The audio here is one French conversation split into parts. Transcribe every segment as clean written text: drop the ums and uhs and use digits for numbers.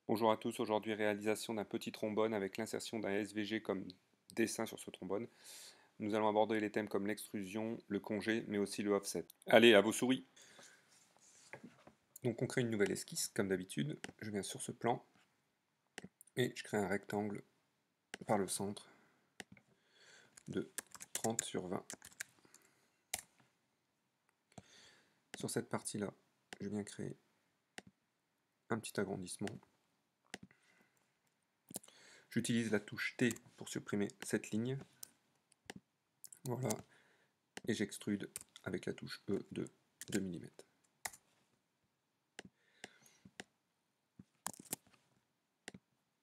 Bonjour à tous, aujourd'hui réalisation d'un petit trombone avec l'insertion d'un SVG comme dessin sur ce trombone. Nous allons aborder les thèmes comme l'extrusion, le congé, mais aussi le offset. Allez, à vos souris. Donc on crée une nouvelle esquisse, comme d'habitude. Je viens sur ce plan et je crée un rectangle par le centre de 30 sur 20. Sur cette partie-là, je viens créer un petit agrandissement. J'utilise la touche T pour supprimer cette ligne. Voilà. Et j'extrude avec la touche E de 2 mm.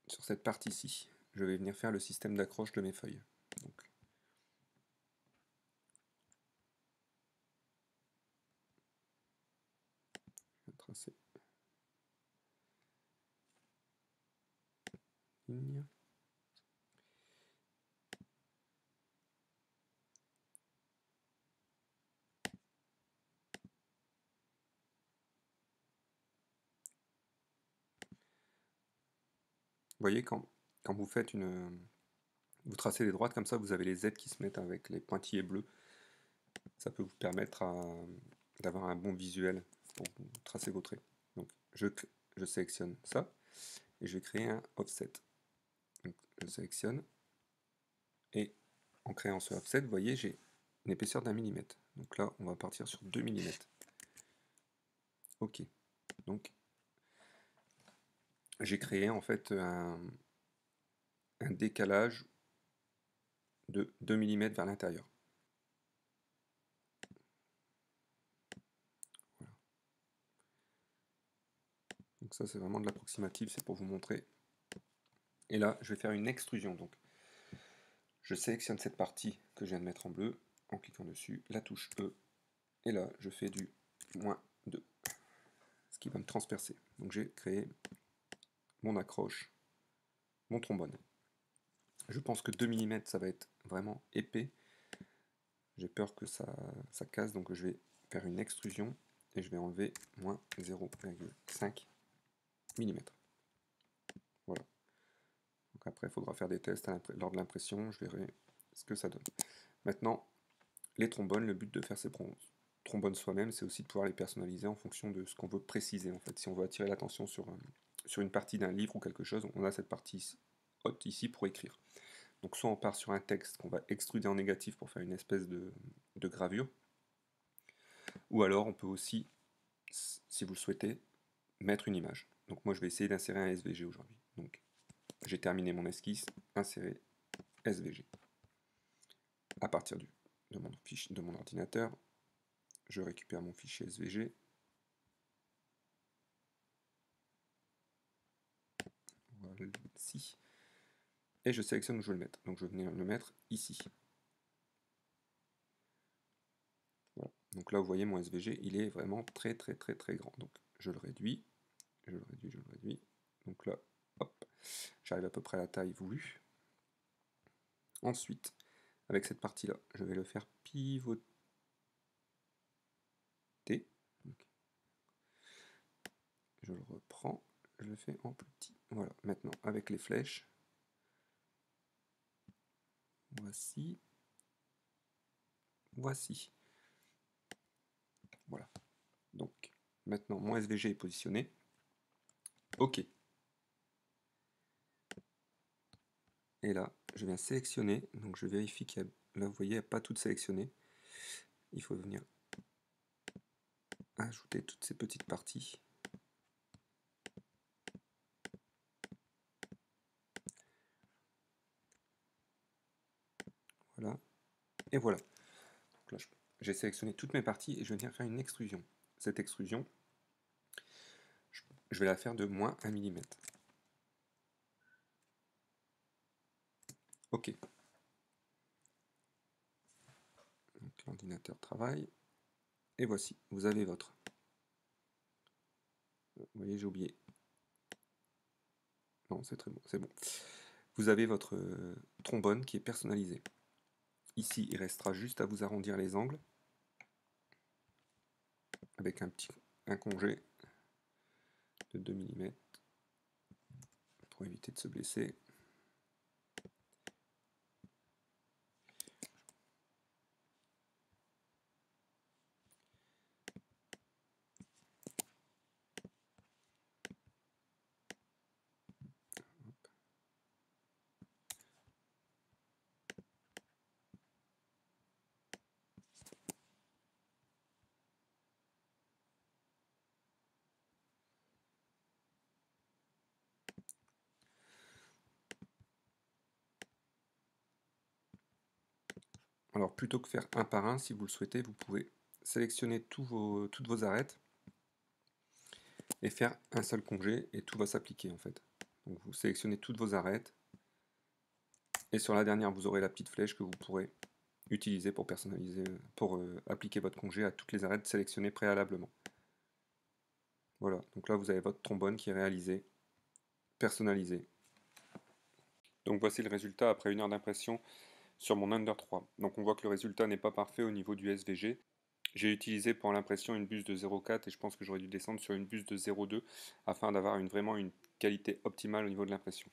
Sur cette partie-ci, je vais venir faire le système d'accroche de mes feuilles. Donc, je vais tracer une ligne. Vous voyez, quand vous faites vous tracez des droites comme ça, vous avez les Z qui se mettent avec les pointillés bleus. Ça peut vous permettre d'avoir un bon visuel pour tracer vos traits. Donc, je sélectionne ça et je vais créer un offset. Donc, je sélectionne et en créant ce offset, vous voyez, j'ai une épaisseur d'1 millimètre. Donc là, on va partir sur 2 mm. Ok. Donc, j'ai créé en fait un décalage de 2 mm vers l'intérieur. Voilà. Donc ça c'est vraiment de l'approximatif, c'est pour vous montrer. Et là je vais faire une extrusion. Donc je sélectionne cette partie que je viens de mettre en bleu en cliquant dessus, la touche E, et là je fais du -2, ce qui va me transpercer. Donc j'ai créé mon accroche, mon trombone. Je pense que 2 mm ça va être vraiment épais. J'ai peur que ça casse, donc je vais faire une extrusion et je vais enlever -0,5 mm. Voilà. Donc après, il faudra faire des tests lors de l'impression, je verrai ce que ça donne. Maintenant, les trombones, le but de faire ces trombones soi-même, c'est aussi de pouvoir les personnaliser en fonction de ce qu'on veut préciser. En fait, si on veut attirer l'attention sur une partie d'un livre ou quelque chose, on a cette partie haute ici pour écrire. Donc soit on part sur un texte qu'on va extruder en négatif pour faire une espèce de gravure, ou alors on peut aussi, si vous le souhaitez, mettre une image. Donc moi je vais essayer d'insérer un SVG aujourd'hui. Donc j'ai terminé mon esquisse, insérer SVG. À partir de mon ordinateur, je récupère mon fichier SVG. Voilà, ici. Et je sélectionne où je veux le mettre. Donc je vais venir le mettre ici. Voilà. Donc là, vous voyez, mon SVG, il est vraiment très grand. Donc je le réduis, je le réduis, je le réduis. Donc là, hop, j'arrive à peu près à la taille voulue. Ensuite, avec cette partie-là, je vais le faire pivoter. Donc, je le reprends, je le fais en plus petit. Voilà, maintenant, avec les flèches, voici. Voilà. Donc, maintenant, mon SVG est positionné. OK. Et là, je viens sélectionner. Donc, je vérifie qu'il y a... Là, vous voyez, il n'y a pas tout sélectionné. Il faut venir ajouter toutes ces petites parties. Voilà. Et voilà. Donc là, j'ai sélectionné toutes mes parties et je vais venir faire une extrusion. Cette extrusion, je vais la faire de -1 mm. OK. Donc l'ordinateur travaille. Et voici, vous avez votre... Vous voyez, j'ai oublié. Non, c'est très bon, c'est bon. Vous avez votre trombone qui est personnalisé. Ici, il restera juste à vous arrondir les angles avec un congé de 2 mm. pour éviter de se blesser. Alors plutôt que faire un par un, si vous le souhaitez, vous pouvez sélectionner toutes vos arêtes et faire un seul congé et tout va s'appliquer en fait. Donc vous sélectionnez toutes vos arêtes et sur la dernière vous aurez la petite flèche que vous pourrez utiliser pour personnaliser, pour appliquer votre congé à toutes les arêtes sélectionnées préalablement. Voilà, donc là vous avez votre trombone qui est réalisé, personnalisé. Donc voici le résultat après 1 heure d'impression sur mon Under 3. Donc on voit que le résultat n'est pas parfait au niveau du SVG. J'ai utilisé pour l'impression une buse de 0,4 et je pense que j'aurais dû descendre sur une buse de 0,2 afin d'avoir vraiment une qualité optimale au niveau de l'impression.